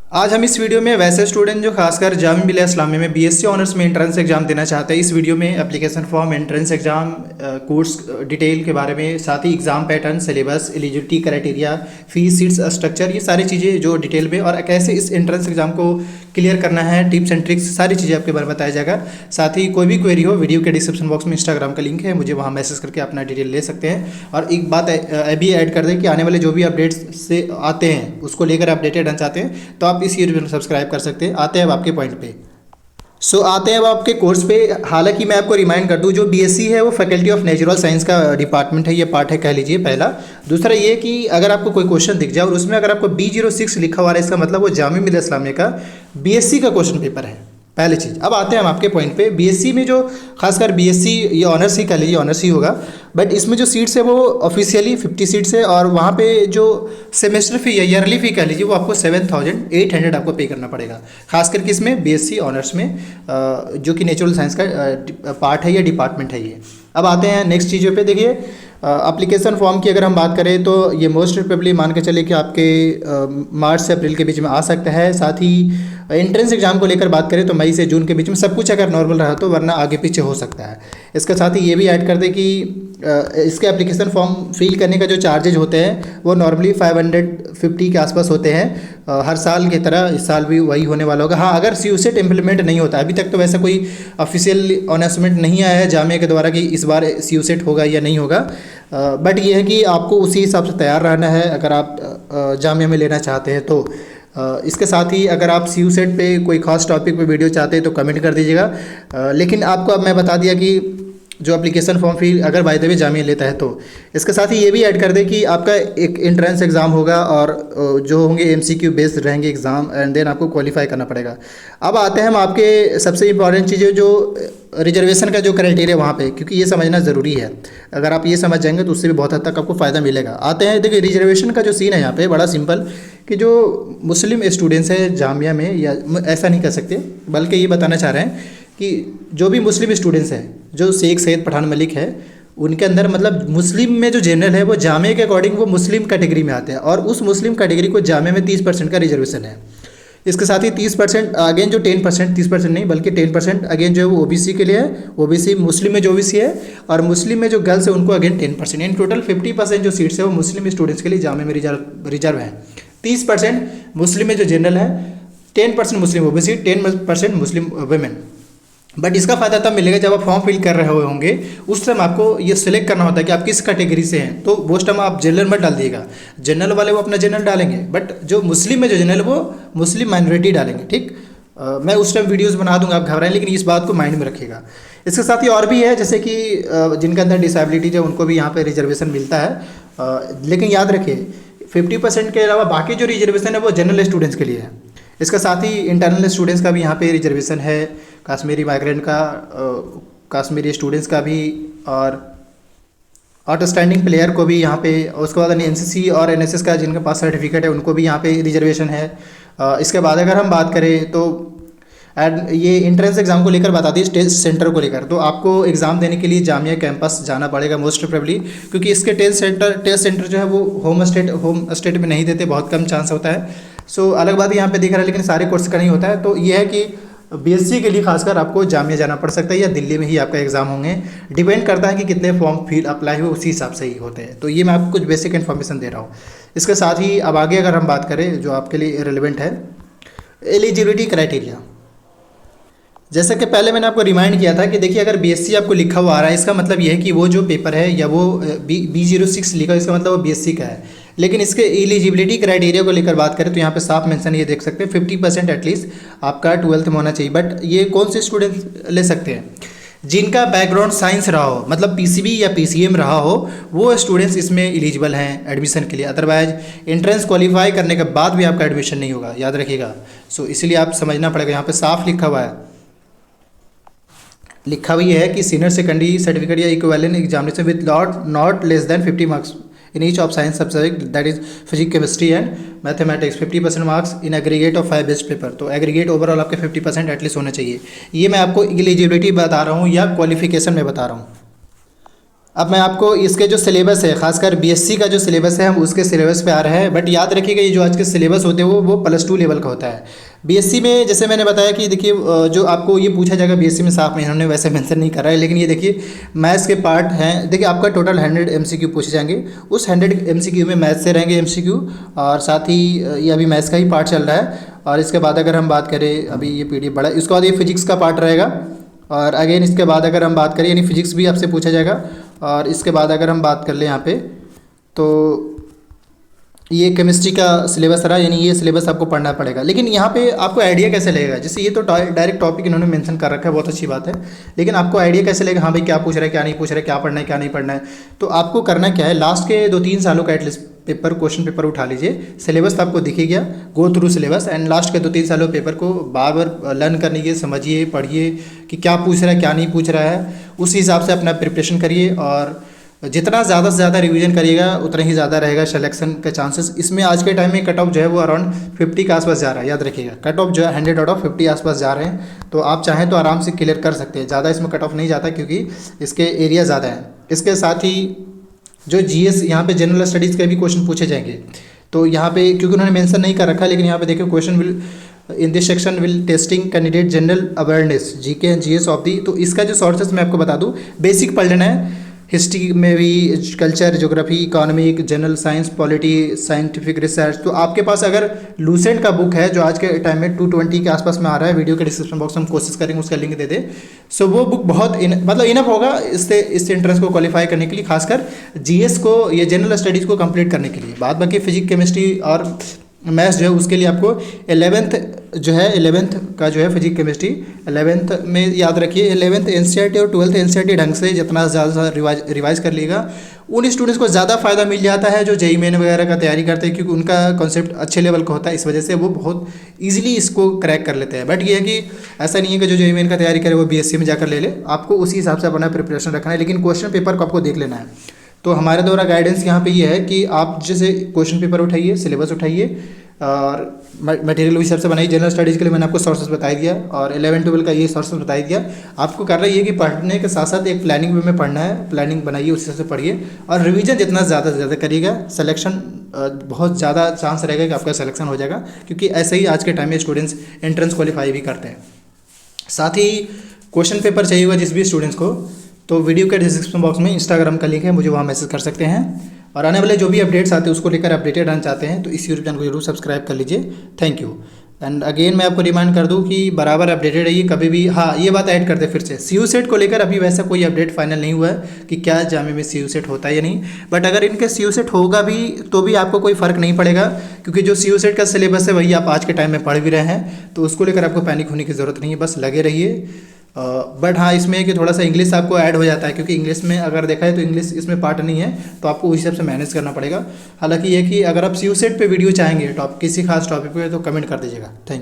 आज हम इस वीडियो में वैसे स्टूडेंट जो खासकर जामिया मिलिया इस्लामिया में बीएससी ऑनर्स में एंट्रेंस एग्जाम देना चाहते हैं, इस वीडियो में application form, entrance exam, course detail के बारे में, साथ ही exam pattern, syllabus, eligibility criteria, fees, seats structure, ये सारी चीज़ें जो डिटेल में और कैसे इस एंट्रेंस एग्जाम को क्लियर करना है, टिप्स एंड ट्रिक्स, सारी चीज़ें आपके बारे में बताया जाएगा। साथ ही कोई भी क्वेरी हो, वीडियो के डिस्क्रिप्शन बॉक्स में इंस्टाग्राम का लिंक है, मुझे वहाँ मैसेज करके अपना डिटेल ले सकते हैं। और एक बात अभी ऐड कर दें कि आने वाले जो भी अपडेट्स से आते हैं उसको लेकर अपडेटेड रहना चाहते हैं तो आप इस यूट्यूब सब्सक्राइब कर सकते हैं। आते हैं अब आपके पॉइंट पे। आते हैं अब आपके कोर्स पे। हालांकि मैं आपको रिमाइंड कर दूं, जो बीएससी है वो फैकल्टी ऑफ नेचुरल साइंस का डिपार्टमेंट है, ये पार्ट है कह लीजिए पहला। दूसरा ये कि अगर आपको कोई क्वेश्चन दिख जाए और उसमें अगर आपको B06 लिखा हुआ है, इसका मतलब वो जामिया मिलिया इस्लामिया का बीएससी का क्वेश्चन पेपर है, पहली चीज़। अब आते हैं हम आपके पॉइंट पे। बीएससी में जो खासकर बीएससी, ये ऑनर्स ही कह लीजिए, ऑनर्स ही होगा, बट इसमें जो सीट्स है वो ऑफिशियली 50 सीट्स है और वहाँ पे जो सेमेस्टर फी या ईयरली फी कह लीजिए वो आपको 7,800 आपको पे करना पड़ेगा, खासकर कि इसमें बीएससी ऑनर्स में जो कि नेचुरल साइंस का पार्ट है या डिपार्टमेंट है ये। अब आते हैं नेक्स्ट चीज़ों पे। देखिए, एप्लीकेशन फॉर्म की अगर हम बात करें तो ये मोस्ट प्रोबेबली मान के चले कि आपके मार्च से अप्रैल के बीच में आ सकता है। साथ ही एंट्रेंस एग्जाम को लेकर बात करें तो मई से जून के बीच में सब कुछ अगर नॉर्मल रहा तो, वरना आगे पीछे हो सकता है। इसके साथ ही ये भी ऐड कर दें कि इसके एप्लीकेशन फॉर्म फिल करने का जो चार्जेज होते हैं वो नॉर्मली 550 के आसपास होते हैं। हर साल की तरह इस साल भी वही होने वाला होगा। हाँ, अगर CUSET इम्प्लीमेंट नहीं होता, अभी तक तो वैसा कोई ऑफिशियल अनाउंसमेंट नहीं आया है जामिया के द्वारा कि इस बार CUSET होगा या नहीं होगा, बट ये है कि आपको उसी हिसाब से तैयार रहना है अगर आप जामिया में लेना चाहते हैं तो। इसके साथ ही अगर आप CUSET पे कोई खास टॉपिक पे वीडियो चाहते हैं तो कमेंट कर दीजिएगा। लेकिन आपको अब मैं बता दिया कि जो एप्लीकेशन फॉर्म फिल अगर बाय द वे जामिया लेता है तो। इसके साथ ही ये भी ऐड कर दें कि आपका एक एंट्रेंस एग्ज़ाम होगा और जो होंगे MCQ बेस्ड रहेंगे एग्ज़ाम, एंड देन आपको क्वालिफाई करना पड़ेगा। अब आते हैं हम आपके सबसे इंपॉर्टेंट चीज़ें, जो रिजर्वेशन का जो क्राइटेरिया वहाँ पे, क्योंकि ये समझना ज़रूरी है। अगर आप ये समझ जाएंगे तो उससे भी बहुत हद तक आपको फ़ायदा मिलेगा। आते हैं, देखिए रिजर्वेशन का जो सीन है यहाँ पे बड़ा सिंपल, कि जो मुस्लिम स्टूडेंट्स हैं जामिया में, या ऐसा नहीं कह सकते बल्कि ये बताना चाह रहे हैं कि जो भी मुस्लिम स्टूडेंट्स हैं, जो शेख सैयद पठान मलिक है, उनके अंदर मतलब मुस्लिम में जो जनरल है वो जामिया के अकॉर्डिंग वो मुस्लिम कैटेगरी में आते हैं और उस मुस्लिम कैटेगरी को जामिया में 30% का रिजर्वेशन है। इसके साथ ही 30% अगेन जो 10%, 30% नहीं बल्कि 10% अगेन जो है वो OBC के लिए है। OBC मुस्लिम में जो OBC है और मुस्लिम में जो गर्ल्स है उनको अगेन 10%, इन टोटल 50% जो सीट्स है वो मुस्लिम स्टूडेंट्स के लिए जामिया में रिजर्व है। 30% मुस्लिम में जो जनरल है, 10% मुस्लिम OBC, 10% मुस्लिम वुमेन। बट इसका फ़ायदा तब मिलेगा जब आप फॉर्म फिल कर रहे होंगे, उस टाइम आपको ये सिलेक्ट करना होता है कि आप किस कैटेगरी से हैं। तो वो टाइम आप जनरल मत डाल दिएगा, जनरल वाले वो अपना जनरल डालेंगे, बट जो मुस्लिम में जो जनरल वो मुस्लिम माइनॉरिटी डालेंगे। ठीक, मैं उस टाइम वीडियोस बना दूंगा, आप घबराएं, लेकिन इस बात को माइंड में रखिएगा। इसके साथ ही और भी है, जैसे कि जिनके अंदर डिसेबिलिटी है उनको भी यहाँ पर रिजर्वेशन मिलता है, लेकिन याद रखिए 50% के अलावा बाकी जो रिजर्वेशन है वो जनरल स्टूडेंट्स के लिए है। इसके साथ ही इंटरनल स्टूडेंट्स का भी यहाँ पे रिजर्वेशन है, कश्मीरी माइग्रेंट का, कश्मीरी स्टूडेंट्स का भी, और आउटस्टैंडिंग प्लेयर को भी यहाँ पे, उसके बाद NCC और NSS का जिनके पास सर्टिफिकेट है उनको भी यहाँ पे रिजर्वेशन है। इसके बाद अगर हम बात करें तो ये इंट्रेंस एग्ज़ाम को लेकर बता दी, टेस्ट सेंटर को लेकर, तो आपको एग्ज़ाम देने के लिए जामिया कैंपस जाना पड़ेगा मोस्ट प्रोबेबली, क्योंकि इसके टेस्ट सेंटर जो है वो होम स्टेट में नहीं देते, बहुत कम चांस होता है। अलग बात यहाँ पे दिख रहा है, लेकिन सारे कोर्स का नहीं होता है। तो ये है कि BSc के लिए खासकर आपको जामिया जाना पड़ सकता है या दिल्ली में ही आपका एग्ज़ाम होंगे, डिपेंड करता है कि कितने फॉर्म फिल अप्लाई हुए, उसी हिसाब से ही होते हैं। तो ये मैं आपको कुछ बेसिक इन्फॉर्मेशन दे रहा हूँ। इसके साथ ही अब आगे अगर हम बात करें जो आपके लिए रिलेवेंट है, एलिजिबिलिटी क्राइटेरिया। जैसा कि पहले मैंने आपको रिमाइंड किया था कि देखिए, अगर BSc आपको लिखा हुआ आ रहा है, इसका मतलब ये है कि वो जो पेपर है या वो B06 लिखा है, इसका मतलब वो BSc का है। लेकिन इसके एलिजिबिलिटी क्राइटेरिया को लेकर बात करें तो यहाँ पे साफ मेंशन ये देख सकते हैं, 50% एटलीस्ट आपका 12th में होना चाहिए। बट ये कौन से स्टूडेंट ले सकते हैं? जिनका बैकग्राउंड साइंस रहा हो, मतलब PCB या PCM रहा हो, वो स्टूडेंट्स इसमें एलिजिबल हैं एडमिशन के लिए। अदरवाइज एंट्रेंस क्वालिफाई करने के बाद भी आपका एडमिशन नहीं होगा, याद रखिएगा। इसलिए आप समझना पड़ेगा, यहाँ पर साफ लिखा हुआ है, लिखा हुई है कि सीनियर सेकेंडरी सर्टिफिकेट या equivalent examination with not less than 50 marks in each of science subject, that is physics, chemistry and mathematics, 50% marks in aggregate of 5 best paper. तो एग्रीगेट ओवरऑल आपके 50% एटलीस्ट होना चाहिए। ये मैं आपको एलिजिबिलिटी बता रहा हूँ या क्वालिफिकेशन में बता रहा हूँ। अब मैं आपको इसके जो सिलेबस है, खासकर बीएससी का जो सिलेबस है, हम उसके सिलेबस पे आ रहे हैं। बट याद रखिएगा ये जो आज के सिलेबस होते हैं वो +2 लेवल का होता है। बीएससी में जैसे मैंने बताया कि देखिए जो आपको ये पूछा जाएगा बीएससी में, साफ में इन्होंने वैसे मेंशन नहीं करा है, लेकिन ये देखिए मैथ्स के पार्ट हैं। देखिए आपका टोटल 100 MCQ पूछे जाएंगे, उस 100 MCQ में मैथ्स से रहेंगे MCQ, और साथ ही ये अभी मैथ्स का ही पार्ट चल रहा है। और इसके बाद अगर हम बात करें, अभी ये PDF बड़ा, इसके बाद ये फिजिक्स का पार्ट रहेगा। और अगेन इसके बाद अगर हम बात करें, यानी फिजिक्स भी आपसे पूछा जाएगा। और इसके बाद अगर हम बात कर लें यहाँ पे, तो ये केमिस्ट्री का सिलेबस रहा, यानी ये सिलेबस आपको पढ़ना पड़ेगा। लेकिन यहाँ पे आपको आइडिया कैसे लगेगा, जैसे ये तो डायरेक्ट टॉपिक इन्होंने मेंशन कर रखा है, बहुत अच्छी बात है, लेकिन आपको आइडिया कैसे लगेगा, हाँ भाई क्या पूछ रहा है क्या नहीं पूछ रहा है, क्या पढ़ना है क्या नहीं पढ़ना है। तो आपको करना क्या है, लास्ट के 2-3 सालों का एटलीस्ट क्वेश्चन पेपर उठा लीजिए। सिलेबस तो आपको दिखे गया, go through syllabus, and last के 2-3 सालों पेपर को बार बार लर्न करने की, समझिए, पढ़िए कि क्या पूछ रहा है क्या नहीं पूछ रहा है, उस हिसाब से अपना प्रिपरेशन करिए। और जितना ज़्यादा से ज़्यादा रिवीजन करिएगा उतना ही ज़्यादा रहेगा सिलेक्शन के चांसेस। इसमें आज के टाइम में कट ऑफ जो है वो अराउंड 50 के आसपास जा रहा है, याद रखिएगा। कट ऑफ जो है 100 आउट ऑफ 50 आसपास जा रहे हैं, तो आप चाहें तो आराम से क्लियर कर सकते हैं। ज़्यादा इसमें कट ऑफ नहीं जाता क्योंकि इसके एरिया ज़्यादा हैं। इसके साथ ही जो GS यहाँ पे जनरल स्टडीज़ के भी क्वेश्चन पूछे जाएंगे, तो यहाँ पे क्योंकि उन्होंने मेंशन नहीं कर रखा, लेकिन यहाँ पे देखिए question will in this section will testing candidate general awareness GK and GS of the. तो इसका जो सोर्सेस मैं आपको बता दूँ, बेसिक पढ़ लेना है। हिस्ट्री में भी, culture, geography, economic, general science, polity, scientific research. तो आपके पास अगर लूसेंट का बुक है जो आज के टाइम में 220 के आसपास में आ रहा है, वीडियो के डिस्क्रिप्शन बॉक्स में हम कोशिश करेंगे उसका लिंक दे दे। सो वो बुक बहुत मतलब इनफ होगा इससे इस एंट्रेंस को क्वालिफाई करने के लिए, खासकर GS को, ये जनरल स्टडीज़ को कंप्लीट करने के लिए। बाद बाकी फिजिक्स, केमिस्ट्री और मैथ्स जो है उसके लिए आपको 11th का जो है फिजिक्स केमिस्ट्री 11th में याद रखिए। 11th NCERT और 12th NCERT ढंग से जितना ज़्यादा रिवाइज कर लिएगा, उन स्टूडेंट्स को ज़्यादा फ़ायदा मिल जाता है जो JEE मेन वगैरह का तैयारी करते हैं, क्योंकि उनका कॉन्सेप्ट अच्छे लेवल का होता है। इस वजह से वो बहुत ईजिली इसको क्रैक कर लेते हैं। बट ये है कि ऐसा नहीं है कि जो JEE मेन का तैयारी करे वो BSc में जाकर ले ले, आपको उसी हिसाब से अपना प्रिपरेशन रखना है। लेकिन क्वेश्चन पेपर को आपको देख लेना है। तो हमारे द्वारा गाइडेंस यहाँ पे ये है कि आप जैसे क्वेश्चन पेपर उठाइए, सिलेबस उठाइए और मटेरियल उस हिसाब से बनाइए। जनरल स्टडीज़ के लिए मैंने आपको सोर्सेज बताई दिया, और 11-12 का ये सोर्सेज बताई दिया। आपको करना ये कि पढ़ने के साथ साथ एक प्लानिंग वे में पढ़ना है, प्लानिंग बनाइए, उस हिसाब से पढ़िए और रिवीजन जितना ज़्यादा से ज़्यादा करिएगा। सिलेक्शन बहुत ज़्यादा चांस रहेगा कि आपका सिलेक्शन हो जाएगा, क्योंकि ऐसे ही आज के टाइम में स्टूडेंट्स एंट्रेंस क्वालिफाई भी करते हैं। साथ ही क्वेश्चन पेपर चाहिए होगा जिस भी स्टूडेंट्स को, तो वीडियो के डिस्क्रिप्शन बॉक्स में इंस्टाग्राम का लिंक है, मुझे वहाँ मैसेज कर सकते हैं। और आने वाले जो भी अपडेट्स आते हैं उसको लेकर अपडेटेड रहना चाहते हैं तो इस यूट्यूब चैनल को जरूर सब्सक्राइब कर लीजिए। Thank you. एंड अगेन मैं आपको रिमाइंड कर दूं कि बराबर अपडेटेड रहिए कभी भी। हाँ, ये बात ऐड कर दे फिर से, CU सेट को लेकर अभी वैसा कोई अपडेट फाइनल नहीं हुआ है कि क्या जामे में CU सेट होता है या नहीं। बट अगर इनके CU सेट होगा भी तो भी आपको कोई फ़र्क नहीं पड़ेगा, क्योंकि जो CU सेट का सिलेबस है वही आप आज के टाइम में पढ़ भी रहे हैं, तो उसको लेकर आपको पैनिक होने की ज़रूरत नहीं है, बस लगे रहिए। बट हाँ, इसमें कि थोड़ा सा इंग्लिश आपको ऐड हो जाता है, क्योंकि इंग्लिश में अगर देखा है तो इंग्लिश इसमें पार्ट नहीं है, तो आपको उस हिसाब से मैनेज करना पड़ेगा। हालांकि ये कि अगर आप CU सेट पे वीडियो चाहेंगे किसी खास टॉपिक पे, तो कमेंट कर दीजिएगा। Thank you.